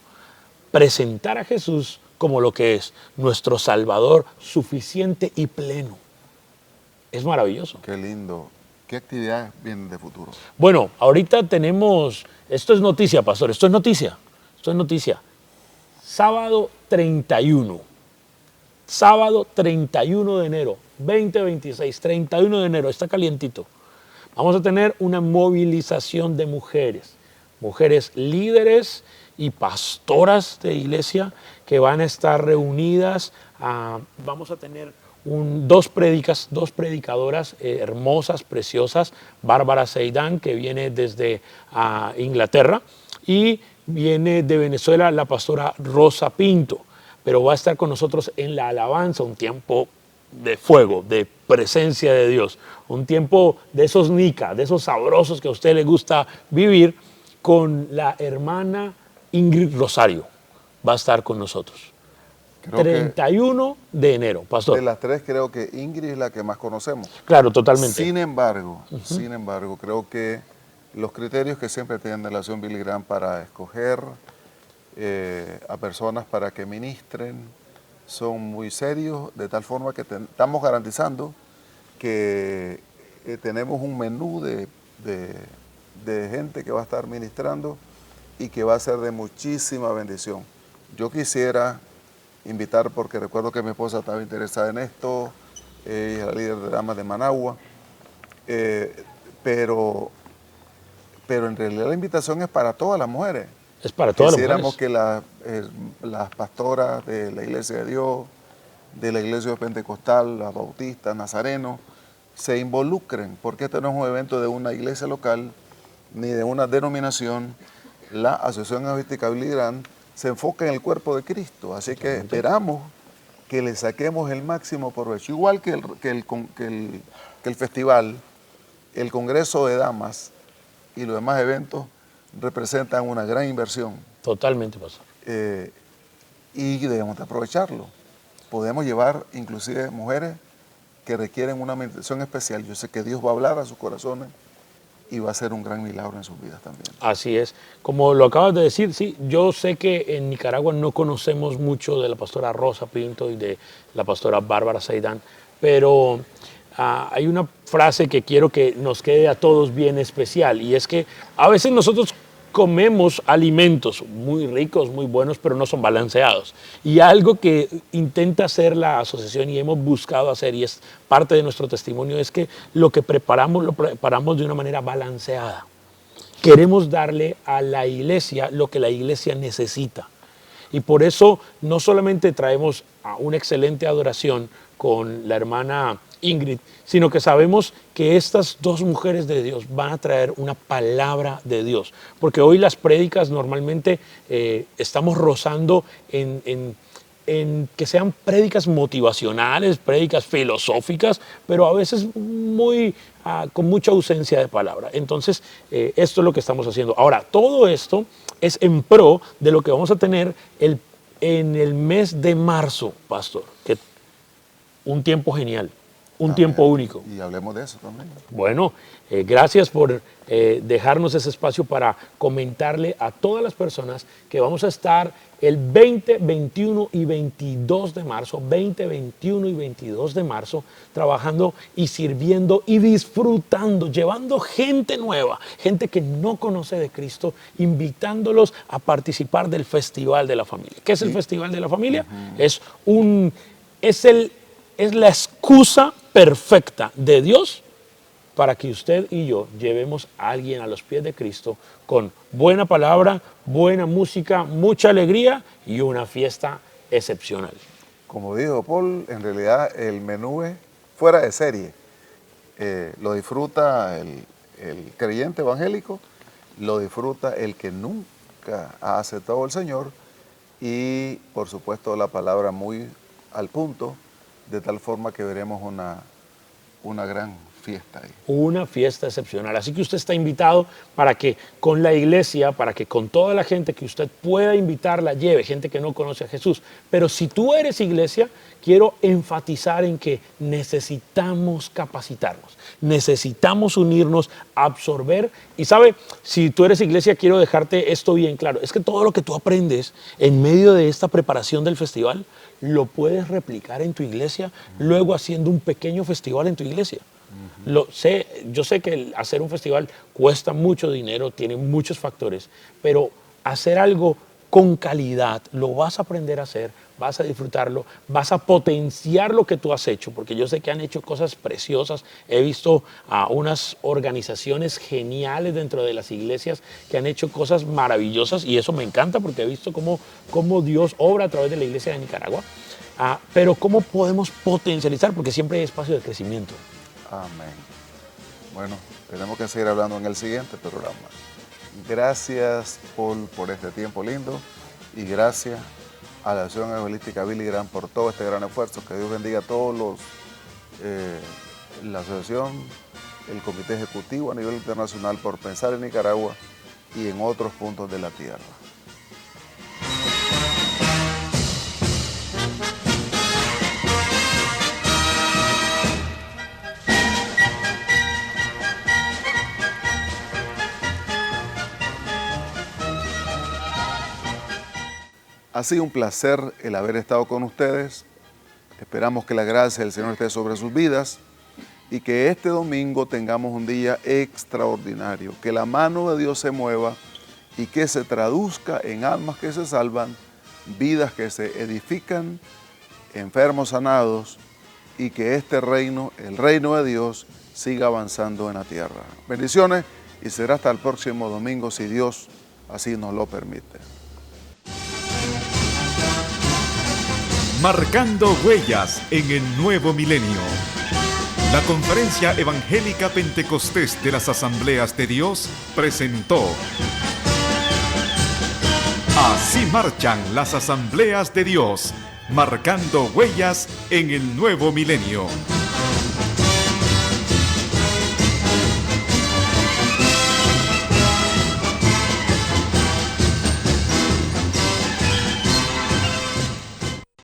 presentar a Jesús como lo que es, nuestro Salvador suficiente y pleno. Es maravilloso. Qué lindo. ¿Qué actividades vienen de futuro? Bueno, ahorita tenemos, esto es noticia, pastor, esto es noticia. Sábado 31 de enero, 2026, 31 de enero, está calientito. Vamos a tener una movilización de mujeres líderes y pastoras de iglesia que van a estar reunidas. Vamos a tener dos predicadoras hermosas, preciosas, Bárbara Seidán, que viene desde Inglaterra, y viene de Venezuela la pastora Rosa Pinto, pero va a estar con nosotros en la alabanza, un tiempo de fuego, de presencia de Dios, un tiempo de esos nica, de esos sabrosos que a usted le gusta vivir, con la hermana Ingrid Rosario. Va a estar con nosotros. 31 de enero, pastor. De las tres creo que Ingrid es la que más conocemos. Claro, totalmente. Sin embargo, creo que los criterios que siempre tiene la Nación Billy Graham para escoger a personas para que ministren son muy serios, de tal forma que estamos garantizando que tenemos un menú de gente que va a estar ministrando y que va a ser de muchísima bendición. Yo quisiera invitar, porque recuerdo que mi esposa estaba interesada en esto, ella es la líder de damas de Managua, pero en realidad la invitación es para todas las mujeres. Es para todas las mujeres. Quisiéramos que las pastoras de la Iglesia de Dios, de la Iglesia Pentecostal, las bautistas, nazarenos, se involucren, porque este no es un evento de una iglesia local ni de una denominación. La Asociación Evangelística Billy Graham se enfoca en el cuerpo de Cristo, así que esperamos que le saquemos el máximo provecho. Igual que el festival, el Congreso de Damas y los demás eventos representan una gran inversión. Totalmente, pastor. Y debemos de aprovecharlo. Podemos llevar inclusive mujeres que requieren una meditación especial. Yo sé que Dios va a hablar a sus corazones y va a hacer un gran milagro en sus vidas también. Así es. Como lo acabas de decir, sí, yo sé que en Nicaragua no conocemos mucho de la pastora Rosa Pinto y de la pastora Bárbara Seidán, pero hay una frase que quiero que nos quede a todos bien especial, y es que a veces nosotros comemos alimentos muy ricos, muy buenos, pero no son balanceados. Y algo que intenta hacer la asociación y hemos buscado hacer, y es parte de nuestro testimonio, es que lo que preparamos, lo preparamos de una manera balanceada. Queremos darle a la iglesia lo que la iglesia necesita. Y por eso no solamente traemos una excelente adoración con la hermana Ingrid, sino que sabemos que estas dos mujeres de Dios van a traer una palabra de Dios. Porque hoy las prédicas normalmente estamos rozando en que sean prédicas motivacionales, prédicas filosóficas, pero a veces con mucha ausencia de palabra. Entonces, esto es lo que estamos haciendo. Ahora, todo esto es en pro de lo que vamos a tener en el mes de marzo, pastor, que un tiempo genial, un tiempo único. Y hablemos de eso también. Bueno, gracias por dejarnos ese espacio para comentarle a todas las personas que vamos a estar el 20, 21 y 22 de marzo, 20, 21 y 22 de marzo, trabajando y sirviendo y disfrutando, llevando gente nueva, gente que no conoce de Cristo, invitándolos a participar del Festival de la Familia. ¿Qué es el Festival de la Familia? Es la excusa perfecta de Dios para que usted y yo llevemos a alguien a los pies de Cristo con buena palabra, buena música, mucha alegría y una fiesta excepcional. Como dijo Paul, en realidad el menú es fuera de serie. Lo disfruta el creyente evangélico, lo disfruta el que nunca ha aceptado al Señor y, por supuesto, la palabra muy al punto, de tal forma que veremos una gran fiesta ahí. Una fiesta excepcional. Así que usted está invitado para que con la iglesia, para que con toda la gente que usted pueda invitar la lleve, gente que no conoce a Jesús. Pero si tú eres iglesia, quiero enfatizar en que necesitamos capacitarnos, necesitamos unirnos, absorber. Y sabe, si tú eres iglesia, quiero dejarte esto bien claro. Es que todo lo que tú aprendes en medio de esta preparación del festival, lo puedes replicar en tu iglesia, luego haciendo un pequeño festival en tu iglesia. Yo sé que hacer un festival cuesta mucho dinero, tiene muchos factores, pero hacer algo con calidad, lo vas a aprender a hacer, vas a disfrutarlo, vas a potenciar lo que tú has hecho, porque yo sé que han hecho cosas preciosas. He visto a unas organizaciones geniales dentro de las iglesias que han hecho cosas maravillosas y eso me encanta porque he visto cómo Dios obra a través de la iglesia de Nicaragua, pero cómo podemos potencializar, porque siempre hay espacio de crecimiento. Amén. Bueno, tenemos que seguir hablando en el siguiente programa. Gracias, Paul, por este tiempo lindo y gracias a la Asociación Evangelística Billy Graham por todo este gran esfuerzo. Que Dios bendiga a todos la asociación, el comité ejecutivo a nivel internacional por pensar en Nicaragua y en otros puntos de la tierra. Ha sido un placer el haber estado con ustedes. Esperamos que la gracia del Señor esté sobre sus vidas y que este domingo tengamos un día extraordinario. Que la mano de Dios se mueva y que se traduzca en almas que se salvan, vidas que se edifican, enfermos sanados y que este reino, el reino de Dios, siga avanzando en la tierra. Bendiciones y será hasta el próximo domingo si Dios así nos lo permite. Marcando huellas en el nuevo milenio. La Conferencia Evangélica Pentecostés de las Asambleas de Dios presentó Así marchan las Asambleas de Dios, marcando huellas en el nuevo milenio.